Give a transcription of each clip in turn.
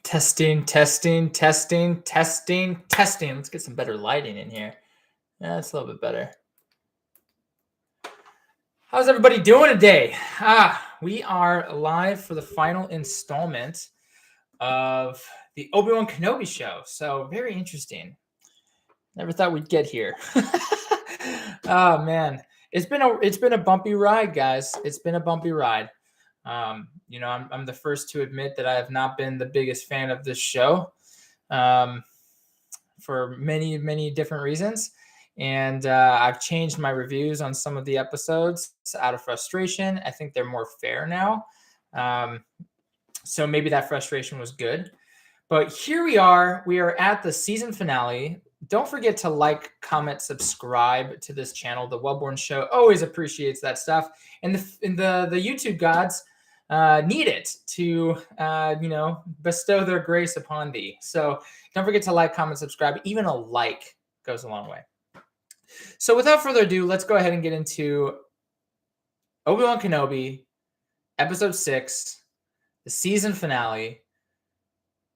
Testing, testing, testing, testing, testing. Let's get some better lighting in here. Yeah, that's a little bit better. How's everybody doing today? We are live for the final installment of the Obi Wan Kenobi show. So very interesting. Never thought we'd get here. Oh man, it's been a bumpy ride, guys. It's been a bumpy ride. I'm the first to admit that I have not been the biggest fan of this show for many different reasons. And I've changed my reviews on some of the episodes out of frustration. I think they're more fair now. So maybe that frustration was good. But here we are. We are at the season finale. Don't forget to like, comment, subscribe to this channel. The Welborn Show always appreciates that stuff. And the YouTube gods need it to, bestow their grace upon thee. So don't forget to like, comment, subscribe. Even a like goes a long way. So without further ado, let's go ahead and get into Obi Wan Kenobi, episode 6, the season finale.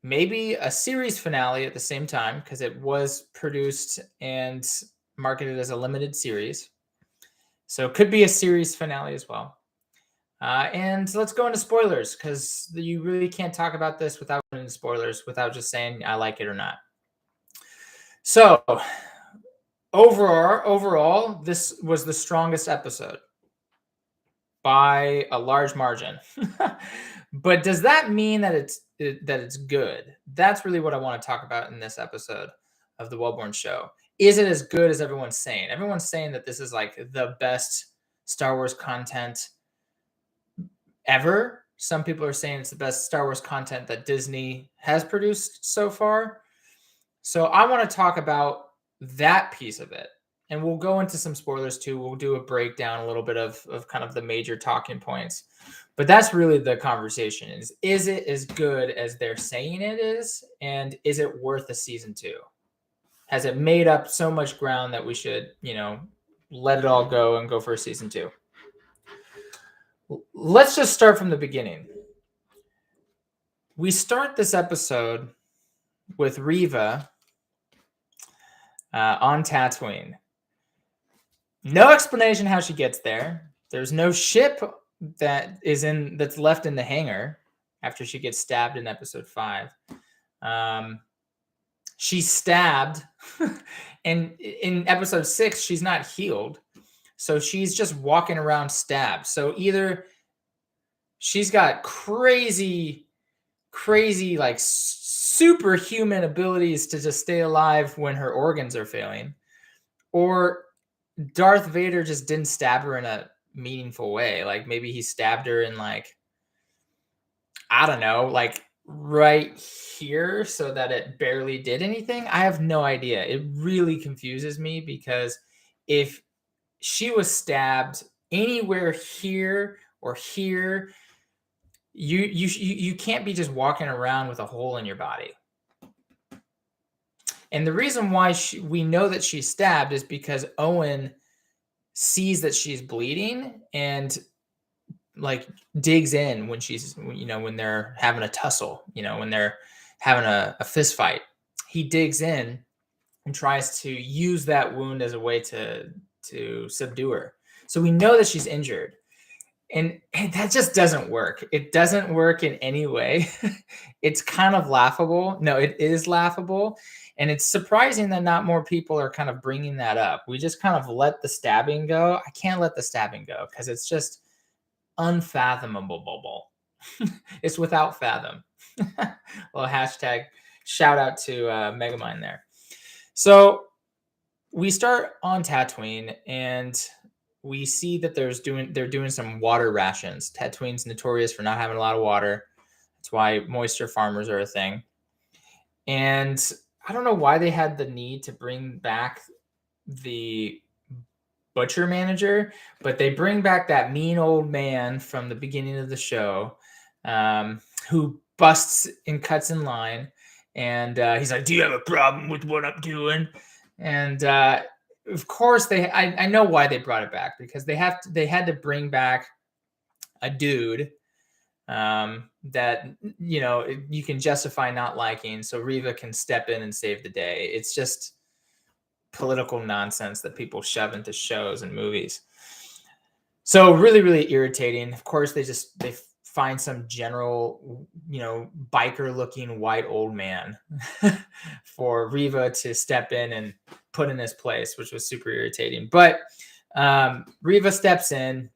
Maybe a series finale at the same time because it was produced and marketed as a limited series. So it could be a series finale as well. And let's go into spoilers because you really can't talk about this without going into spoilers, without just saying I like it or not. So overall, this was the strongest episode by a large margin. But does that mean that it's good? That's really what I want to talk about in this episode of the Welborn Show. Is it as good as everyone's saying? Everyone's saying that this is like the best Star Wars content ever. Some people are saying it's the best Star Wars content that Disney has produced so far. So I want to talk about that piece of it. And we'll go into some spoilers too. We'll do a breakdown, a little bit of kind of the major talking points. But that's really the conversation is it as good as they're saying it is? And is it worth a season 2? Has it made up so much ground that we should, let it all go and go for a season 2? Let's just start from the beginning. We start this episode with Reeva on Tatooine. No explanation how she gets there. There's no ship that's left in the hangar after she gets stabbed in episode 5. She's stabbed, and in episode 6, she's not healed. So she's just walking around stabbed. So either she's got crazy, like superhuman abilities to just stay alive when her organs are failing, or Darth Vader just didn't stab her in a meaningful way. Like maybe he stabbed her in like, I don't know, like right here so that it barely did anything. I have no idea. It really confuses me because if she was stabbed anywhere here or here, you can't be just walking around with a hole in your body. And the reason why we know that she's stabbed is because Owen sees that she's bleeding and like digs in when when they're having a tussle, when they're having a fist fight. He digs in and tries to use that wound as a way to subdue her. So we know that she's injured. And that just doesn't work. It doesn't work in any way. It's kind of laughable. No, it is laughable. And it's surprising that not more people are kind of bringing that up. We just kind of let the stabbing go. I can't let the stabbing go because it's just unfathomable. It's without fathom. Well, hashtag shout out to Megamind there. So we start on Tatooine and we see that they're doing some water rations. Tatooine's notorious for not having a lot of water. That's why moisture farmers are a thing. And I don't know why they had the need to bring back the butcher manager, but they bring back that mean old man from the beginning of the show who busts and cuts in line. And he's like, "Do you have a problem with what I'm doing?" And of course, I know why they brought it back, because they had to bring back a dude that, you know, you can justify not liking. So Reeva can step in and save the day. It's just political nonsense that people shove into shows and movies. So really, really irritating. Of course, they find some general, you know, biker looking white old man for Reeva to step in and put in his place, which was super irritating. But Reeva steps in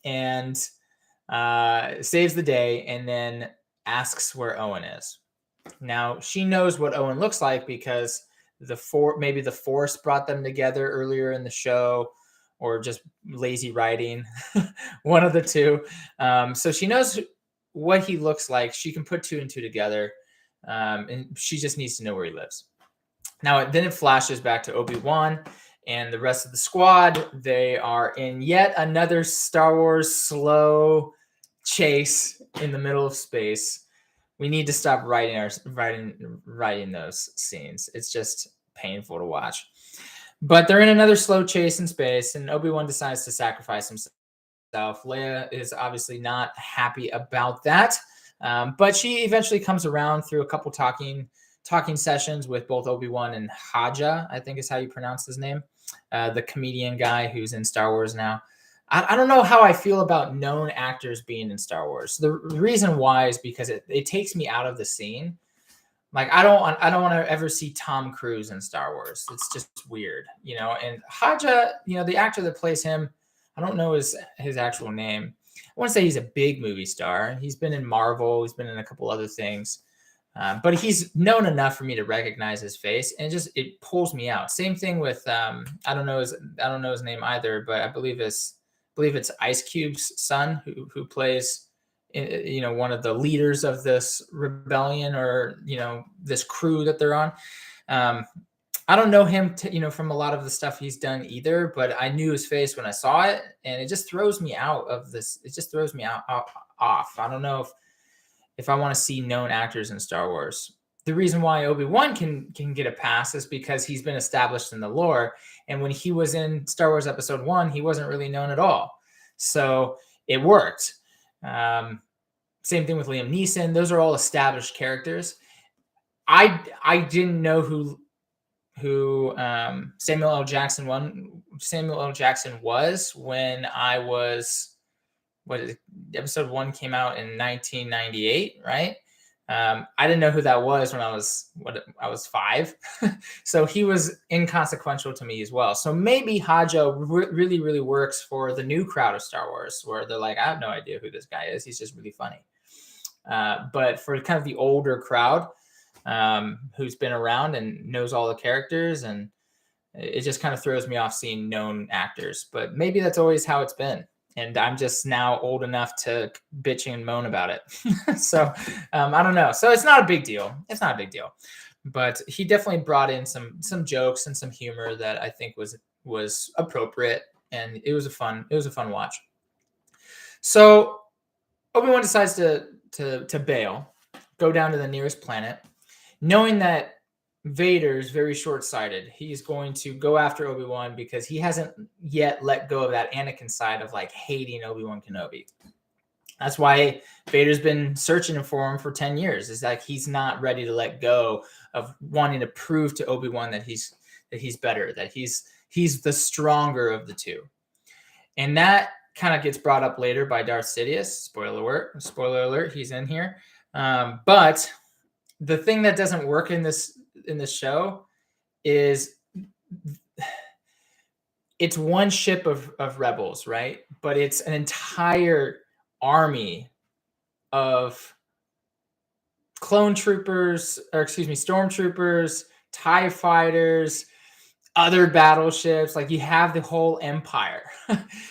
and saves the day, and then asks where Owen is. Now she knows what Owen looks like because maybe the Force brought them together earlier in the show, or just lazy writing, one of the two. So she knows what he looks like. She can put two and two together, and she just needs to know where he lives. Now, then it flashes back to Obi-Wan and the rest of the squad. They are in yet another Star Wars slow chase in the middle of space. We need to stop writing those scenes. It's just painful to watch. But they're in another slow chase in space, and Obi-Wan decides to sacrifice himself. Leia is obviously not happy about that, but she eventually comes around through a couple talking sessions with both Obi-Wan and Haja, I think is how you pronounce his name, the comedian guy who's in Star Wars now. I don't know how I feel about known actors being in Star Wars. The reason why is because it takes me out of the scene. Like, I don't want to ever see Tom Cruise in Star Wars. It's just weird, you know. And Haja, you know, the actor that plays him, I don't know his actual name. I want to say he's a big movie star. He's been in Marvel. He's been in a couple other things. But he's known enough for me to recognize his face, and it pulls me out. Same thing with I don't know his name either, but I believe it's Ice Cube's son who plays, you know, one of the leaders of this rebellion, or, you know, this crew that they're on. I don't know him, you know, from a lot of the stuff he's done either, but I knew his face when I saw it, and it just throws me out of this. It just throws me off. I don't know if I want to see known actors in Star Wars. The reason why Obi-Wan can get a pass is because he's been established in the lore. And when he was in Star Wars Episode 1, he wasn't really known at all. So it worked. Same thing with Liam Neeson. Those are all established characters. I didn't know who Samuel L. Jackson was when I was, Episode 1 came out in 1998, right? I didn't know who that was when I was 5. So he was inconsequential to me as well. So maybe Haja really, really works for the new crowd of Star Wars, where they're like, I have no idea who this guy is. He's just really funny. But for kind of the older crowd, who's been around and knows all the characters, and it just kind of throws me off seeing known actors. But maybe that's always how it's been, and I'm just now old enough to bitch and moan about it. So I don't know. So it's not a big deal. But he definitely brought in some jokes and some humor that I think was appropriate, and it was a fun watch. So Obi-Wan decides to bail, go down to the nearest planet, knowing that Vader's very short-sighted. He's going to go after Obi-Wan because he hasn't yet let go of that Anakin side of like hating Obi-Wan Kenobi. That's why Vader's been searching for him for 10 years. It's like he's not ready to let go of wanting to prove to Obi-Wan that he's better, that he's the stronger of the two. And that kind of gets brought up later by Darth Sidious. Spoiler alert, he's in here. But the thing that doesn't work in this show is it's one ship of rebels, right? But it's an entire army of stormtroopers, TIE fighters, other battleships. Like, you have the whole empire.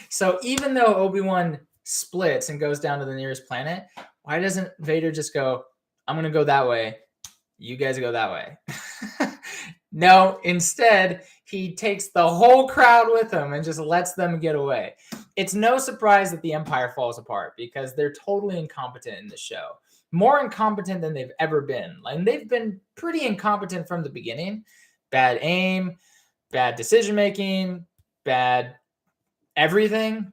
So even though Obi-Wan splits and goes down to the nearest planet, why doesn't Vader just go, I'm going to go that way, you guys go that way? No, instead, he takes the whole crowd with him and just lets them get away. It's no surprise that the Empire falls apart because they're totally incompetent in the show. More incompetent than they've ever been. And they've been pretty incompetent from the beginning. Bad aim, bad decision-making, bad everything.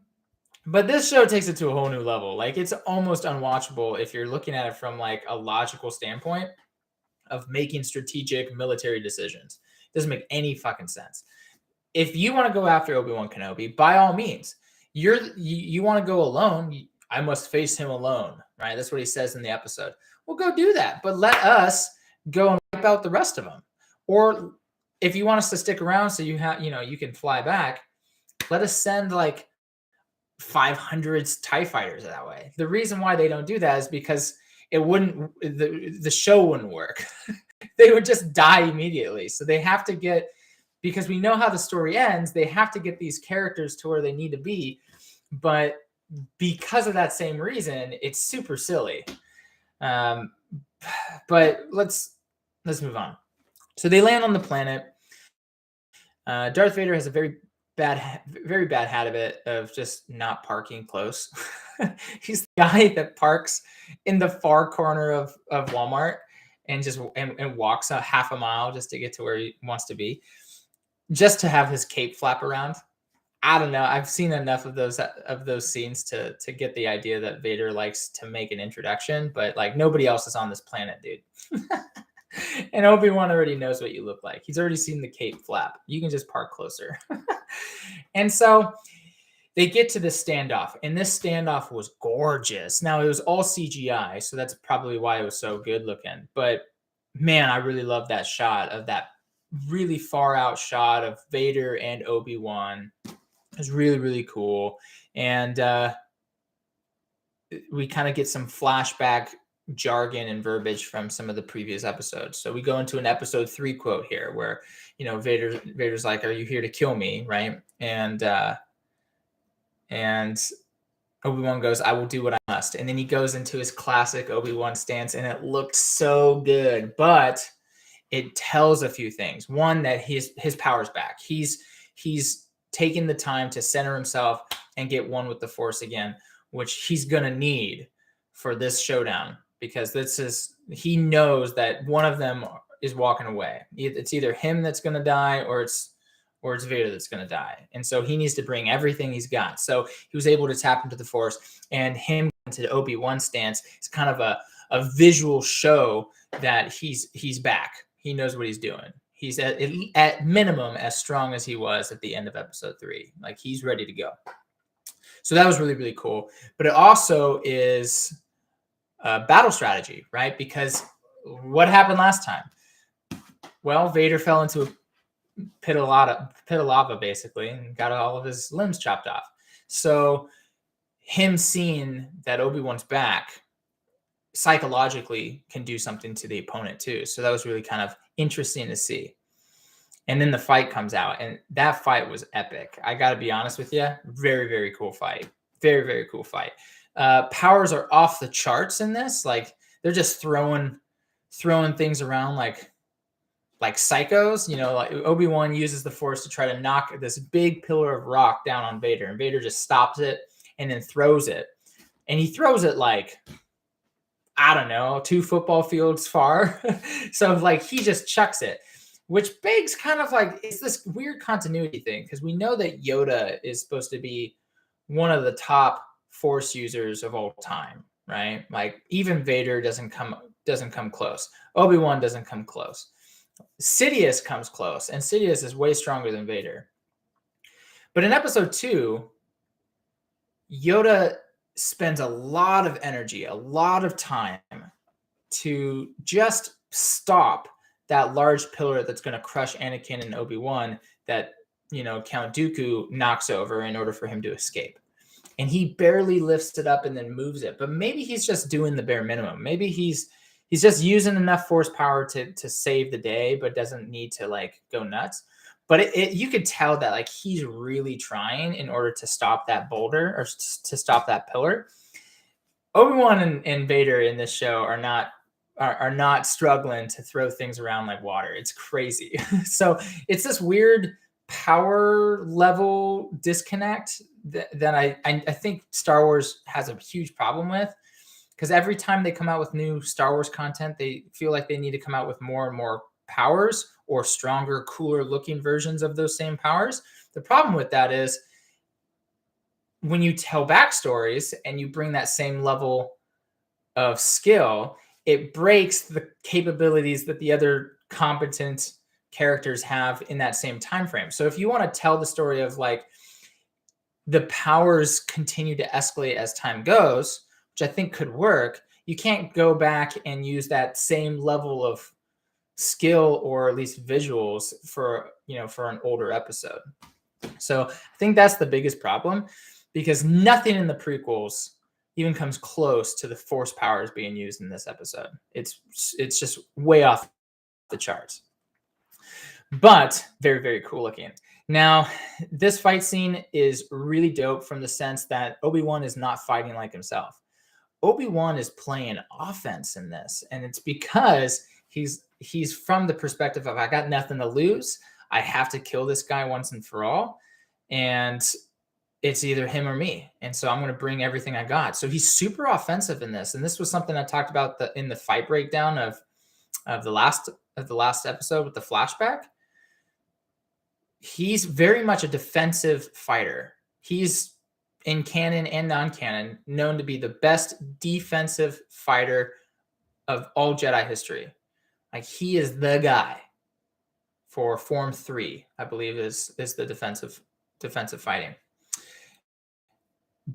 But this show takes it to a whole new level. Like, it's almost unwatchable if you're looking at it from like a logical standpoint of making strategic military decisions. It doesn't make any fucking sense. If you want to go after Obi Wan Kenobi, by all means, you want to go alone. I must face him alone, right? That's what he says in the episode. Well, go do that, but let us go and wipe out the rest of them. Or if you want us to stick around, so you have, you can fly back. Let us send like 500 TIE fighters that way. The reason why they don't do that is because the show wouldn't work. They would just die immediately. So they have to get, because we know how the story ends, they have to get these characters to where they need to be. But because of that same reason, it's super silly. But let's move on. So they land on the planet. Darth Vader has a very bad habit of just not parking close. He's the guy that parks in the far corner of Walmart and just and walks a half a mile just to get to where he wants to be, just to have his cape flap around. I don't know. I've seen enough of those scenes to get the idea that Vader likes to make an introduction, but like nobody else is on this planet, dude. And Obi-Wan already knows what you look like. He's already seen the cape flap. You can just park closer. And so they get to this standoff, and this standoff was gorgeous. Now, it was all CGI, so that's probably why it was so good looking. But man, I really love that shot of that really far out shot of Vader and Obi-Wan. It was really, really cool. And we kind of get some flashback jargon and verbiage from some of the previous episodes. So we go into an episode 3 quote here where, Vader's like, "Are you here to kill me?" Right? And Obi-Wan goes, "I will do what I must." And then he goes into his classic Obi-Wan stance, and it looked so good, but it tells a few things. One, that his power's back. He's taken the time to center himself and get one with the Force again, which he's going to need for this showdown, because he knows that one of them is walking away. It's either him that's going to die or it's Vader that's going to die. And so he needs to bring everything he's got. So he was able to tap into the Force, and him into the Obi-Wan stance is kind of a visual show that he's back. He knows what he's doing. He's at minimum as strong as he was at the end of episode 3. Like, he's ready to go. So that was really, really cool. But it also is battle strategy, right? Because what happened last time? Well, Vader fell into a pit of lava, basically, and got all of his limbs chopped off. So him seeing that Obi-Wan's back psychologically can do something to the opponent too. So that was really kind of interesting to see. And then the fight comes out, and that fight was epic. I got to be honest with you. Very, very cool fight. Very, very cool fight. Powers are off the charts in this. Like, they're just throwing things around like psychos. Like Obi-Wan uses the Force to try to knock this big pillar of rock down on Vader, and Vader just stops it and then throws it. And he throws it like, I don't know, 2 football fields far. So like, he just chucks it, which begs kind of like, it's this weird continuity thing, because we know that Yoda is supposed to be one of the top Force users of all time, right? Like, even Vader doesn't come close. Obi-Wan doesn't come close. Sidious comes close, and Sidious is way stronger than Vader. But in episode 2, Yoda spends a lot of energy, a lot of time to just stop that large pillar that's going to crush Anakin and Obi-Wan that, Count Dooku knocks over in order for him to escape. And he barely lifts it up and then moves it. But maybe he's just doing the bare minimum. Maybe he's just using enough Force power to save the day, but doesn't need to like go nuts. But you could tell that like he's really trying in order to stop that boulder or to stop that pillar. Obi-Wan and Vader in this show are not struggling to throw things around like water. It's crazy. So it's this weird power level disconnect that I think Star Wars has a huge problem with, because every time they come out with new Star Wars content, they feel like they need to come out with more and more powers or stronger, cooler looking versions of those same powers. The problem with that is when you tell backstories and you bring that same level of skill, it breaks the capabilities that the other competent characters have in that same time frame. So if you want to tell the story of like the powers continue to escalate as time goes, which I think could work, you can't go back and use that same level of skill or at least visuals for, you know, for an older episode. So I think that's the biggest problem, because nothing in the prequels even comes close to the force powers being used in this episode. It's just way off the charts, but very, very cool looking. Now, this fight scene is really dope from the sense that Obi-Wan is not fighting like himself. Obi-Wan is playing offense in this, and it's because he's from the perspective of, I got nothing to lose. I have to kill this guy once and for all, and it's either him or me. And so I'm going to bring everything I got. So he's super offensive in this. And this was something I talked about in the fight breakdown of the last episode with the flashback. He's very much a defensive fighter. He's, in canon and non-canon, known to be the best defensive fighter of all Jedi history. Like, he is the guy for Form 3, I believe is the defensive fighting.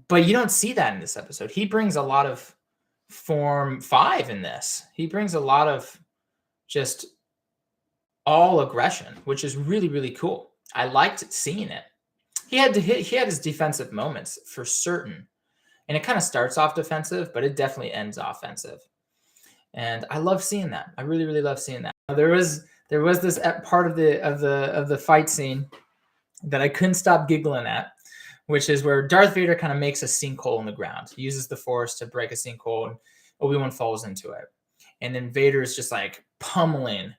But you don't see that in this episode. He brings a lot of Form 5 in this. He brings a lot of just all aggression, which is really, really cool. I liked seeing it. He had his defensive moments for certain. And it kind of starts off defensive, but it definitely ends offensive. And I love seeing that. I really, really love seeing that. There was this part of the fight scene that I couldn't stop giggling at, which is where Darth Vader kind of makes a sinkhole in the ground. He uses the Force to break a sinkhole, and Obi-Wan falls into it. And then Vader is just like pummeling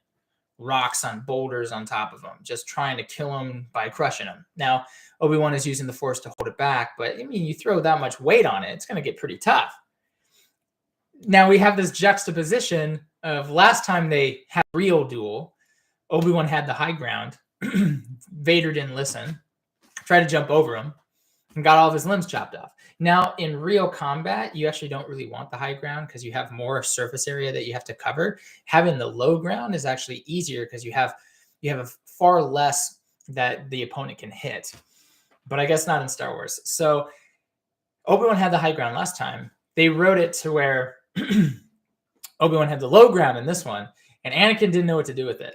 rocks on boulders on top of him, just trying to kill him by crushing him. Now, Obi-Wan is using the Force to hold it back, but I mean, you throw that much weight on it, it's going to get pretty tough. Now we have this juxtaposition of last time they had a real duel, Obi-Wan had the high ground. Vader didn't listen, tried to jump over him, and got all of his limbs chopped off. Now, in real combat, you actually don't really want the high ground because you have more surface area that you have to cover. Having the low ground is actually easier because you have a far less that the opponent can hit. But I guess not in Star Wars. So Obi-Wan had the high ground last time. They wrote it to where Obi-Wan had the low ground in this one, and Anakin didn't know what to do with it.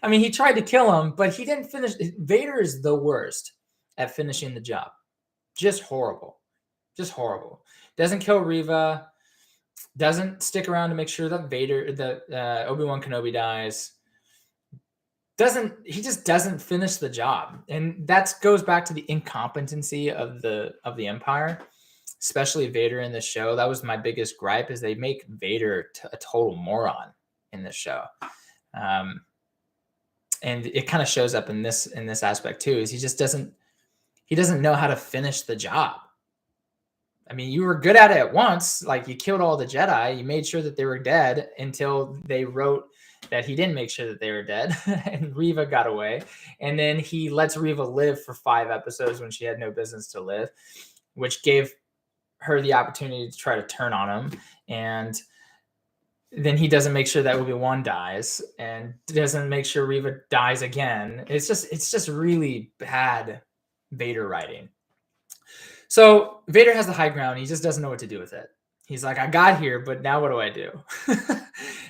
I mean, he tried to kill him, but he didn't finish. Vader is the worst at finishing the job. Just horrible. Just horrible. Doesn't kill Reeva. Doesn't stick around to make sure that Obi-Wan Kenobi dies. He just doesn't finish the job. And that goes back to the incompetency of the Empire, especially Vader in this show. That was my biggest gripe, is they make Vader a total moron in this show. And it kind of shows up in this aspect too, is he doesn't know how to finish the job. I mean, you were good at it at once. Like, you killed all the Jedi. You made sure that they were dead until they wrote that he didn't make sure that they were dead. And Reeva got away. And then he lets Reeva live for 5 episodes when she had no business to live, which gave her the opportunity to try to turn on him. And then he doesn't make sure that Obi-Wan dies, and doesn't make sure Reeva dies again. It's just really bad Vader writing. So Vader has the high ground. He just doesn't know what to do with it. He's like, I got here, but now what do I do?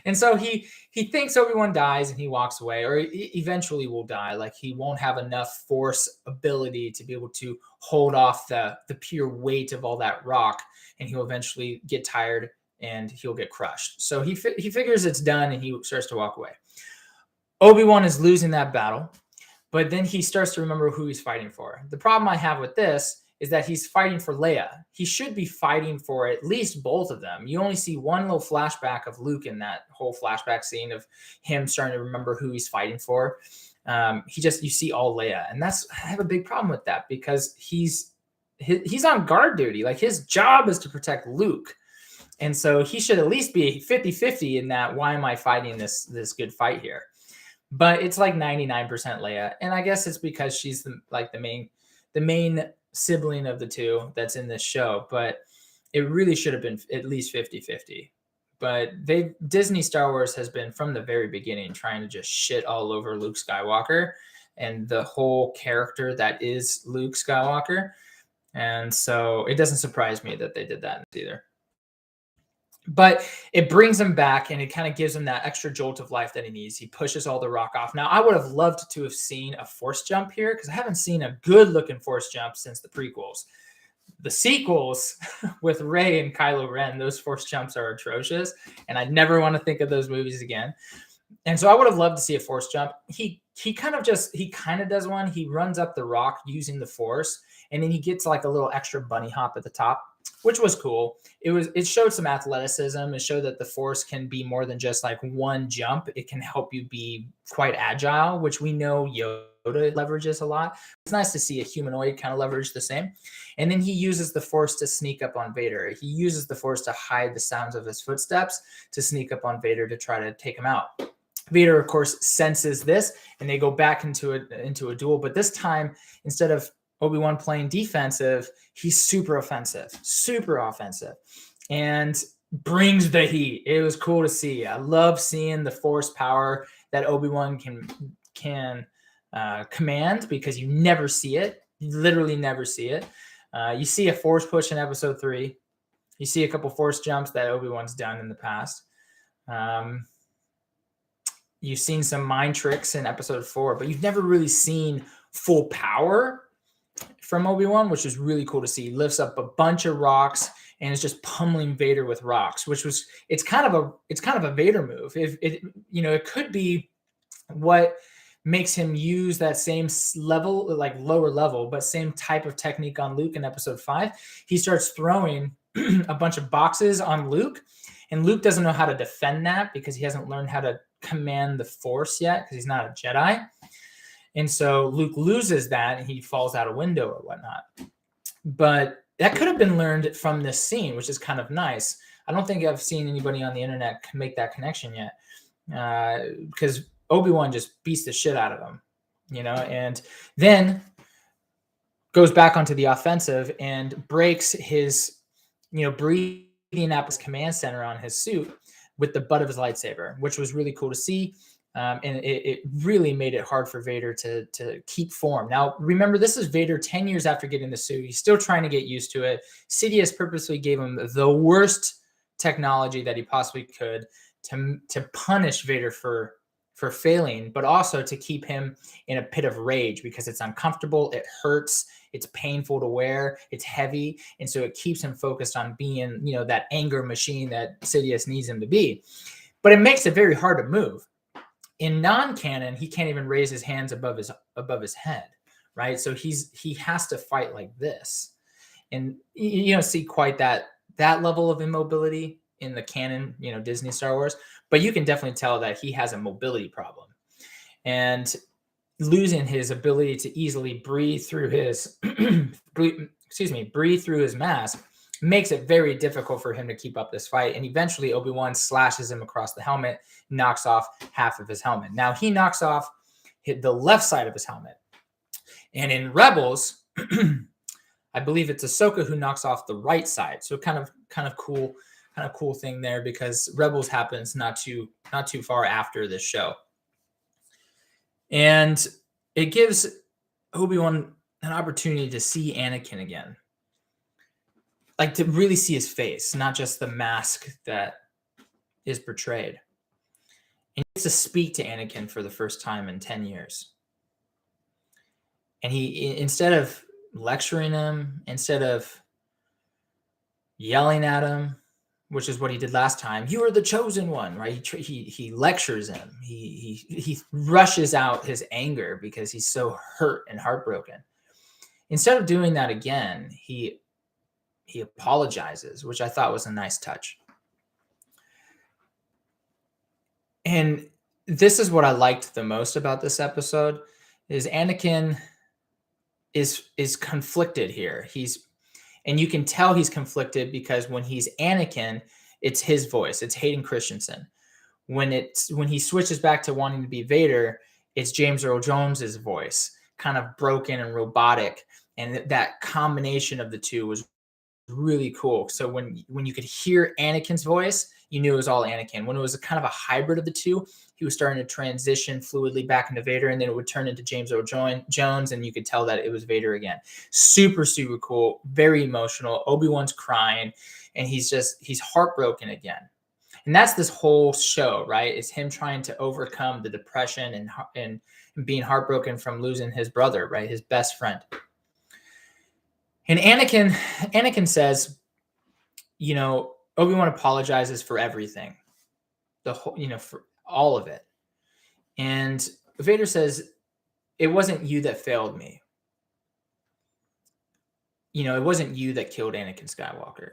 And so he thinks Obi-Wan dies and he walks away, or eventually will die. Like, he won't have enough Force ability to be able to hold off the pure weight of all that rock, and he'll eventually get tired and he'll get crushed. So he figures it's done, and he starts to walk away. Obi-Wan is losing that battle, but then he starts to remember who he's fighting for. The problem I have with this is that he's fighting for Leia. He should be fighting for at least both of them. You only see one little flashback of Luke in that whole flashback scene of him starting to remember who he's fighting for. You see all Leia, and I have a big problem with that, because he's on guard duty. Like, his job is to protect Luke. And so he should at least be 50-50 in that. Why am I fighting this good fight here? But it's like 99% Leia. And I guess it's because she's the main sibling of the two that's in this show, but it really should have been at least 50-50. But Disney Star Wars has been from the very beginning trying to just shit all over Luke Skywalker and the whole character that is Luke Skywalker. And so it doesn't surprise me that they did that either. But it brings him back and it kind of gives him that extra jolt of life that he needs. He pushes all the rock off. Now, I would have loved to have seen a force jump here because I haven't seen a good looking force jump since the prequels. The sequels with Rey and Kylo Ren, those force jumps are atrocious. And I never want to think of those movies again. And so I would have loved to see a force jump. He kind of does one. He runs up the rock using the force. And then he gets like a little extra bunny hop at the top, which was cool. It showed some athleticism. It showed that the force can be more than just like one jump. It can help you be quite agile, which we know Yoda leverages a lot. It's nice to see a humanoid kind of leverage the same. And then he uses the force to sneak up on Vader. He uses the force to hide the sounds of his footsteps to sneak up on Vader to try to take him out. Vader, of course, senses this, and they go back into a duel. But this time, instead of Obi-Wan playing defensive, he's super offensive, and brings the heat. It was cool to see. I love seeing the force power that Obi-Wan can command because you never see it. You literally never see it. You see a force push in episode 3. You see a couple force jumps that Obi-Wan's done in the past. You've seen some mind tricks in episode 4, but you've never really seen full power from Obi-Wan, which is really cool to see. He lifts up a bunch of rocks and is just pummeling Vader with rocks, it's kind of a Vader move. It could be what makes him use that same level, like lower level, but same type of technique on Luke in episode 5. He starts throwing a bunch of boxes on Luke, and Luke doesn't know how to defend that because he hasn't learned how to command the force yet because he's not a Jedi. And so Luke loses that and he falls out a window or whatnot. But that could have been learned from this scene, which is kind of nice. I don't think I've seen anybody on the internet make that connection yet, because Obi-Wan just beats the shit out of him, and then goes back onto the offensive and breaks his, breathing up his command center on his suit with the butt of his lightsaber, which was really cool to see. And it really made it hard for Vader to keep form. Now, remember, this is Vader 10 years after getting the suit. He's still trying to get used to it. Sidious purposely gave him the worst technology that he possibly could to punish Vader for failing, but also to keep him in a pit of rage because it's uncomfortable, it hurts, it's painful to wear, it's heavy, and so it keeps him focused on being, that anger machine that Sidious needs him to be. But it makes it very hard to move. In non-canon, he can't even raise his hands above his head, right? So he has to fight like this, and you don't see quite that level of immobility in the canon, Disney Star Wars, but you can definitely tell that he has a mobility problem, and losing his ability to easily breathe through his breathe through his mask makes it very difficult for him to keep up this fight. And eventually Obi-Wan slashes him across the helmet, knocks off half of his helmet. Now he knocks off the left side of his helmet. And in Rebels, I believe it's Ahsoka who knocks off the right side. So kind of cool thing there, because Rebels happens not too far after this show. And it gives Obi-Wan an opportunity to see Anakin again. Like to really see his face, not just the mask that is portrayed. And he gets to speak to Anakin for the first time in 10 years. And he, instead of lecturing him, instead of yelling at him, which is what he did last time, you are the chosen one, right? He lectures him. He rushes out his anger because he's so hurt and heartbroken. Instead of doing that again, he apologizes, which I thought was a nice touch. And this is what I liked the most about this episode, is Anakin is conflicted here. And you can tell he's conflicted because when he's Anakin, it's his voice. It's Hayden Christensen. When he switches back to wanting to be Vader, it's James Earl Jones's voice, kind of broken and robotic. And that combination of the two was really cool. So when you could hear Anakin's voice, you knew it was all Anakin. When it was a kind of a hybrid of the two, he was starting to transition fluidly back into Vader, and then it would turn into James Earl Jones, and you could tell that it was Vader again. Super, super cool. Very emotional. Obi-Wan's crying, and he's heartbroken again. And that's this whole show, right? It's him trying to overcome the depression and being heartbroken from losing his brother, right? His best friend. And Anakin says, Obi-Wan apologizes for everything, the whole, for all of it. And Vader says, it wasn't you that failed me. It wasn't you that killed Anakin Skywalker.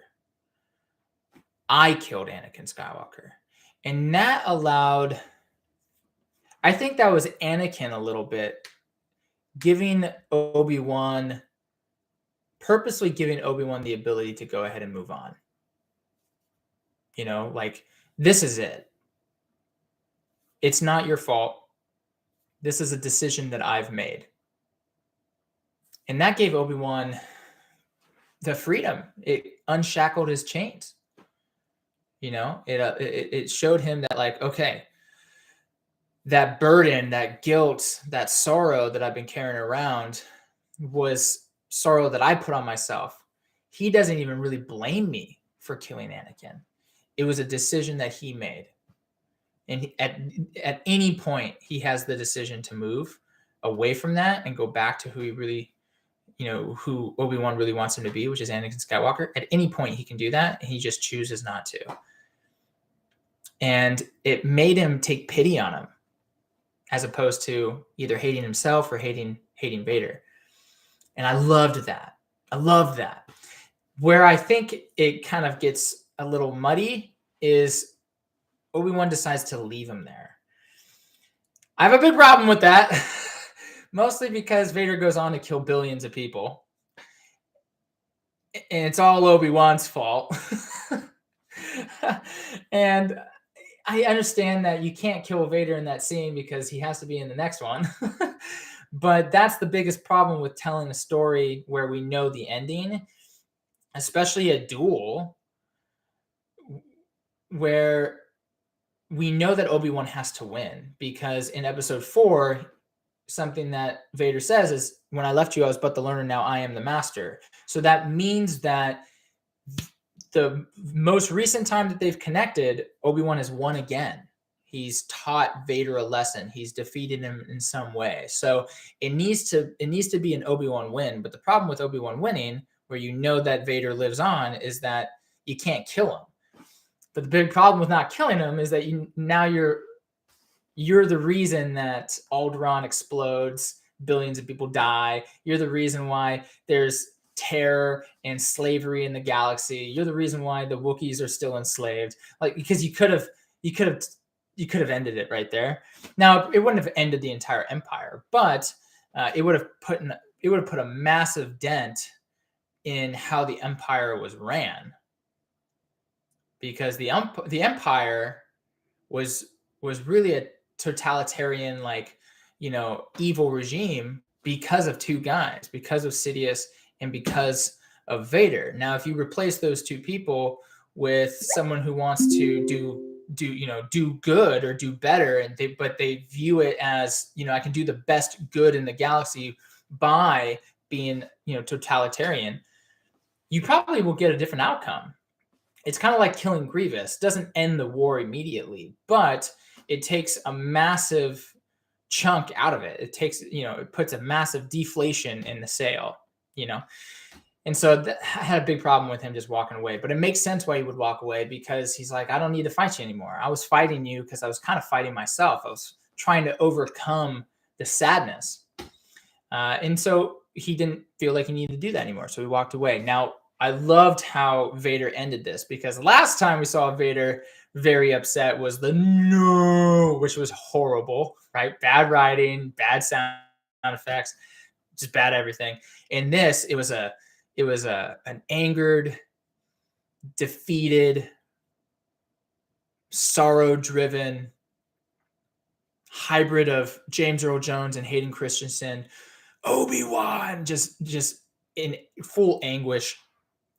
I killed Anakin Skywalker. And that allowed, I think that was Anakin a little bit purposely giving Obi-Wan the ability to go ahead and move on. This is it. It's not your fault. This is a decision that I've made. And that gave Obi-Wan the freedom. It unshackled his chains. It showed him that, okay, that burden, that guilt, that sorrow that I've been carrying around was sorrow that I put on myself. He doesn't even really blame me for killing Anakin. It was a decision that he made. And at any point, he has the decision to move away from that and go back to who he really, who Obi-Wan really wants him to be, which is Anakin Skywalker. At any point, he can do that, and he just chooses not to. And it made him take pity on him, as opposed to either hating himself or hating Vader. And I loved that. I loved that. Where I think it kind of gets a little muddy is Obi-Wan decides to leave him there. I have a big problem with that, mostly because Vader goes on to kill billions of people. And it's all Obi-Wan's fault. And I understand that you can't kill Vader in that scene because he has to be in the next one. But that's the biggest problem with telling a story where we know the ending, especially a duel, where we know that Obi-Wan has to win. Because in episode 4, something that Vader says is, when I left you, I was but the learner, now I am the master. So that means that the most recent time that they've connected, Obi-Wan has won again. He's taught Vader a lesson. He's defeated him in some way. So it needs to be an Obi-Wan win. But the problem with Obi-Wan winning, where you know that Vader lives on, is that you can't kill him. But the big problem with not killing him is that you're the reason that Alderaan explodes, billions of people die. You're the reason why there's terror and slavery in the galaxy. You're the reason why the Wookiees are still enslaved. Because you could have ended it right there. Now, it wouldn't have ended the entire empire, but it would have put a massive dent in how the empire was ran. Because the empire was really a totalitarian, evil regime because of two guys, because of Sidious and because of Vader. Now, if you replace those two people with someone who wants to do good or do better, but they view it as, I can do the best good in the galaxy by being, totalitarian, you probably will get a different outcome. It's kind of like killing Grievous. Doesn't end the war immediately, but it takes a massive chunk out of it. It takes, it puts a massive deflation in the sale, And so I had a big problem with him just walking away. But it makes sense why he would walk away, because he's like, I don't need to fight you anymore. I was fighting you because I was kind of fighting myself. I was trying to overcome the sadness. And so he didn't feel like he needed to do that anymore. So he walked away. Now, I loved how Vader ended this, because last time we saw Vader very upset was the no, which was horrible, right? Bad writing, bad sound effects, just bad everything. In this, it was an angered, defeated, sorrow-driven hybrid of James Earl Jones and Hayden Christensen. Obi-Wan just in full anguish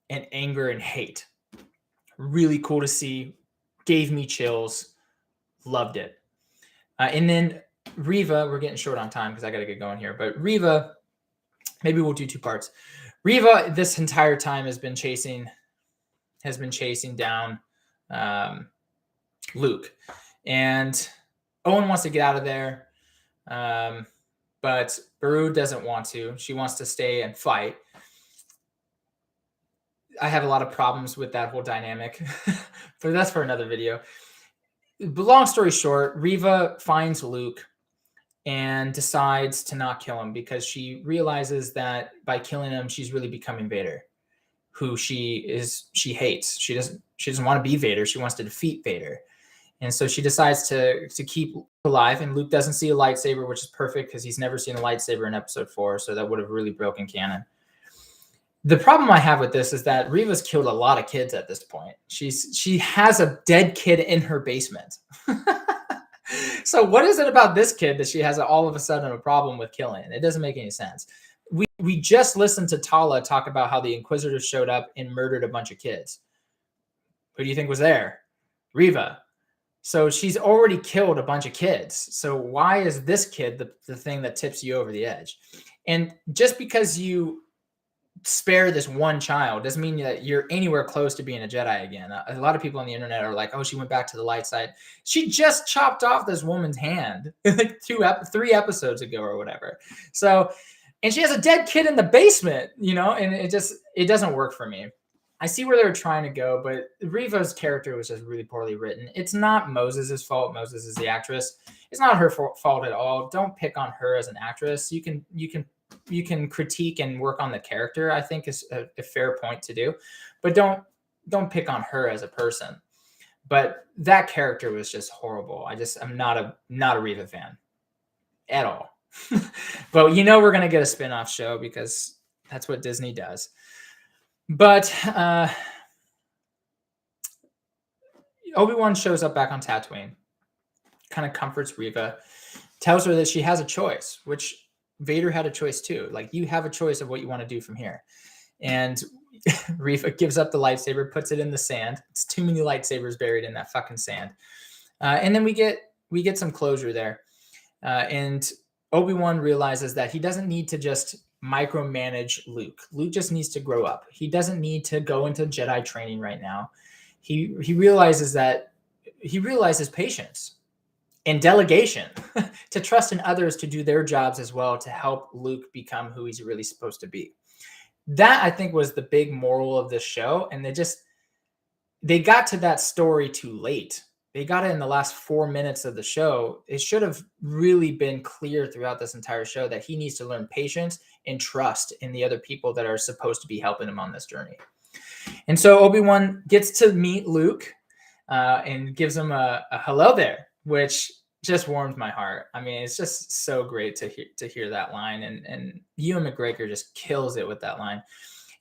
and anger and hate. Really cool to see. Gave me chills. Loved it. And then Reeva, we're getting short on time because I got to get going here. But Reeva, maybe we'll do 2 parts. Reeva, this entire time has been chasing down Luke, and Owen wants to get out of there, but Beru doesn't want to. She wants to stay and fight. I have a lot of problems with that whole dynamic, but that's for another video. But long story short, Reeva finds Luke and decides to not kill him because she realizes that by killing him, she's really becoming Vader, who she hates. She doesn't want to be Vader. She wants to defeat Vader. And so she decides to keep alive. And Luke doesn't see a lightsaber, which is perfect because he's never seen a lightsaber in episode 4. So that would have really broken canon. The problem I have with this is that Reeva's killed a lot of kids at this point. She has a dead kid in her basement. So what is it about this kid that she has all of a sudden a problem with killing? It doesn't make any sense. We just listened to Tala talk about how the Inquisitors showed up and murdered a bunch of kids. Who do you think was there? Reeva. So she's already killed a bunch of kids. So why is this kid the thing that tips you over the edge? And just because you spare this one child doesn't mean that you're anywhere close to being a Jedi again. A lot of people on the internet are like, oh, she went back to the light side. She just chopped off this woman's hand like 3 episodes ago or whatever. So, and she has a dead kid in the basement, and it doesn't work for me. I see where they're trying to go, but Reeva's character was just really poorly written. It's not Moses' fault. Moses is the actress. It's not her fault at all. Don't pick on her as an actress. You can critique and work on the character, I think is a fair point to do, but don't pick on her as a person. But that character was just horrible. I'm not a Reeva fan at all. But we're going to get a spin-off show because that's what Disney does. But Obi Wan shows up back on Tatooine, kind of comforts Reeva, tells her that she has a choice, which Vader had a choice too. Like, you have a choice of what you want to do from here. And Reeva gives up the lightsaber, puts it in the sand. It's too many lightsabers buried in that fucking sand. And then we get some closure there. And Obi-Wan realizes that he doesn't need to just micromanage Luke. Luke just needs to grow up. He doesn't need to go into Jedi training right now. He realizes patience and delegation to trust in others to do their jobs as well, to help Luke become who he's really supposed to be. That, I think, was the big moral of this show. And they got to that story too late. They got it in the last 4 minutes of the show. It should have really been clear throughout this entire show that he needs to learn patience and trust in the other people that are supposed to be helping him on this journey. And so Obi-Wan gets to meet Luke and gives him a hello there, which just warms my heart. I mean, it's just so great to hear that line. And Ewan McGregor just kills it with that line.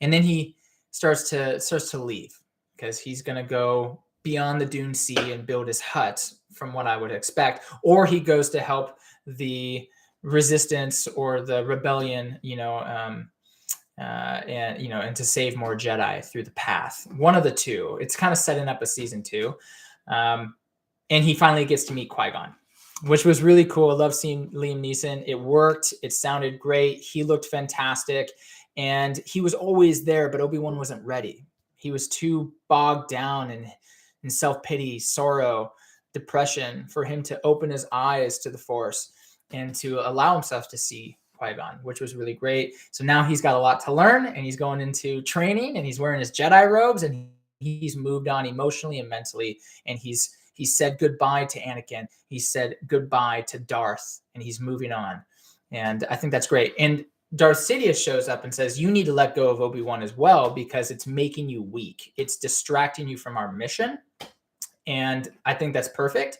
And then he starts to leave because he's going to go beyond the Dune Sea and build his hut, from what I would expect, or he goes to help the resistance or the rebellion, and to save more Jedi through the path. One of the two. It's kind of setting up a season 2, and he finally gets to meet Qui-Gon, which was really cool. I love seeing Liam Neeson. It worked. It sounded great. He looked fantastic, and he was always there, but Obi-Wan wasn't ready. He was too bogged down in self-pity, sorrow, depression for him to open his eyes to the Force and to allow himself to see Qui-Gon, which was really great. So now he's got a lot to learn, and he's going into training, and he's wearing his Jedi robes, and he's moved on emotionally and mentally, and he said goodbye to Anakin. He said goodbye to Darth, and he's moving on. And I think that's great. And Darth Sidious shows up and says, you need to let go of Obi-Wan as well, because it's making you weak. It's distracting you from our mission. And I think that's perfect,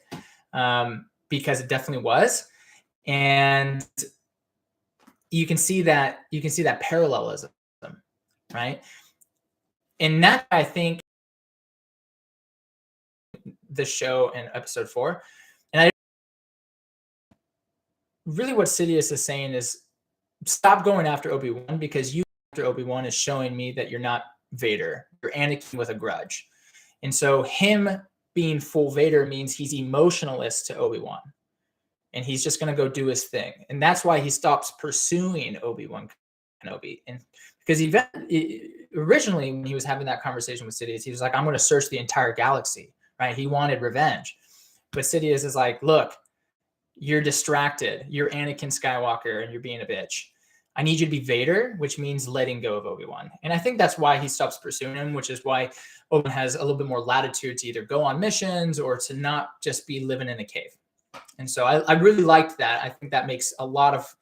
because it definitely was. And you can see that parallelism, right? And that, I think, the show in episode 4. And really what Sidious is saying is, stop going after Obi-Wan, because you have Obi-Wan is showing me that you're not Vader. You're Anakin with a grudge. And so him being full Vader means he's emotionless to Obi-Wan. And he's just going to go do his thing. And that's why he stops pursuing Obi-Wan Kenobi. And because originally when he was having that conversation with Sidious, he was like, I'm going to search the entire galaxy, right? He wanted revenge. But Sidious is like, look, you're distracted. You're Anakin Skywalker and you're being a bitch. I need you to be Vader, which means letting go of Obi-Wan. And I think that's why he stops pursuing him, which is why Obi-Wan has a little bit more latitude to either go on missions or to not just be living in a cave. And so I really liked that. I think that makes a lot of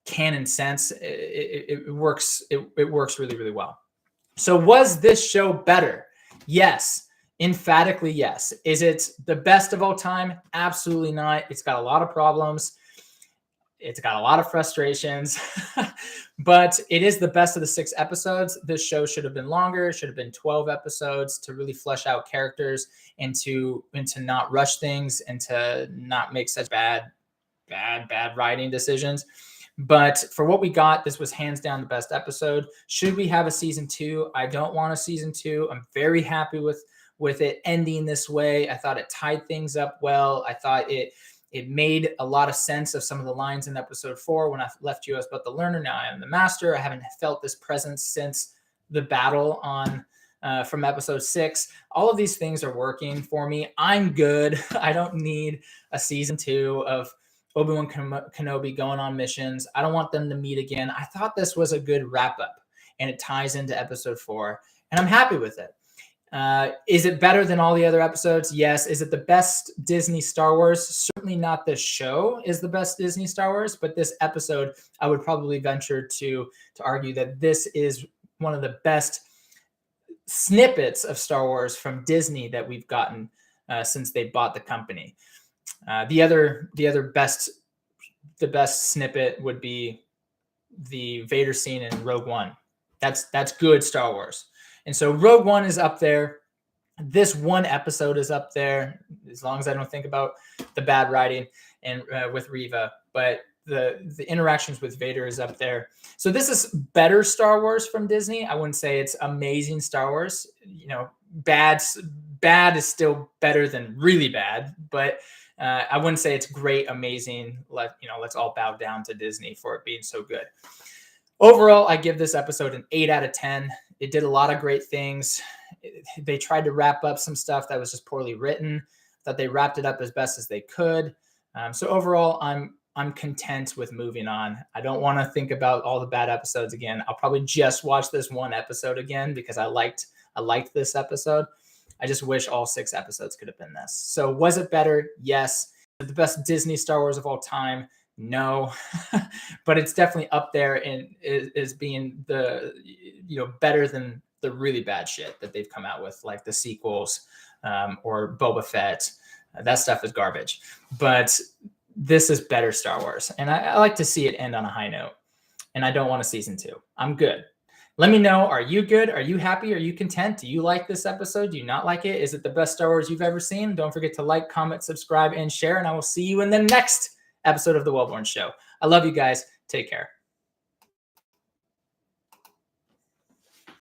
canon sense. It works. It works really, really well. So was this show better? Yes. Emphatically, yes. Is it the best of all time? Absolutely not. It's got a lot of problems. It's got a lot of frustrations, but it is the best of the 6 episodes. This show should have been longer. It should have been 12 episodes to really flesh out characters and to not rush things and to not make such bad writing decisions. But for what we got, this was hands down the best episode. Should we have a season 2? I don't want a season 2. I'm very happy with it ending this way. I thought it tied things up well. I thought it made a lot of sense of some of the lines in episode 4 when I left you as but the learner. Now I am the master. I haven't felt this presence since the battle on from episode 6. All of these things are working for me. I'm good. I don't need a season 2 of Obi-Wan Kenobi going on missions. I don't want them to meet again. I thought this was a good wrap up and it ties into episode 4 and I'm happy with it. Is it better than all the other episodes? Yes. Is it the best Disney Star Wars? Certainly not this show is the best Disney Star Wars, but this episode, I would probably venture to argue that this is one of the best snippets of Star Wars from Disney that we've gotten since they bought the company. The best snippet would be the Vader scene in Rogue One. That's good Star Wars. And so Rogue One is up there. This one episode is up there, as long as I don't think about the bad writing and with Reeva. But the interactions with Vader is up there. So this is better Star Wars from Disney. I wouldn't say it's amazing Star Wars. You know, bad is still better than really bad. But I wouldn't say it's great, amazing. Let's all bow down to Disney for it being so good. Overall, I give this episode an 8 out of 10. It did a lot of great things. They tried to wrap up some stuff that was just poorly written. Thought they wrapped it up as best as they could. So overall, I'm content with moving on. I don't want to think about all the bad episodes again. I'll probably just watch this one episode again because I liked this episode. I just wish all 6 episodes could have been this. So was it better? Yes. The best Disney Star Wars of all time? No, but it's definitely up there and is being better than the really bad shit that they've come out with, like the sequels or Boba Fett. That stuff is garbage, but this is better Star Wars. And I like to see it end on a high note, and I don't want a season 2. I'm good. Let me know. Are you good? Are you happy? Are you content? Do you like this episode? Do you not like it? Is it the best Star Wars you've ever seen? Don't forget to like, comment, subscribe, and share. And I will see you in the next episode of the Welborn Show. I love you guys. Take care.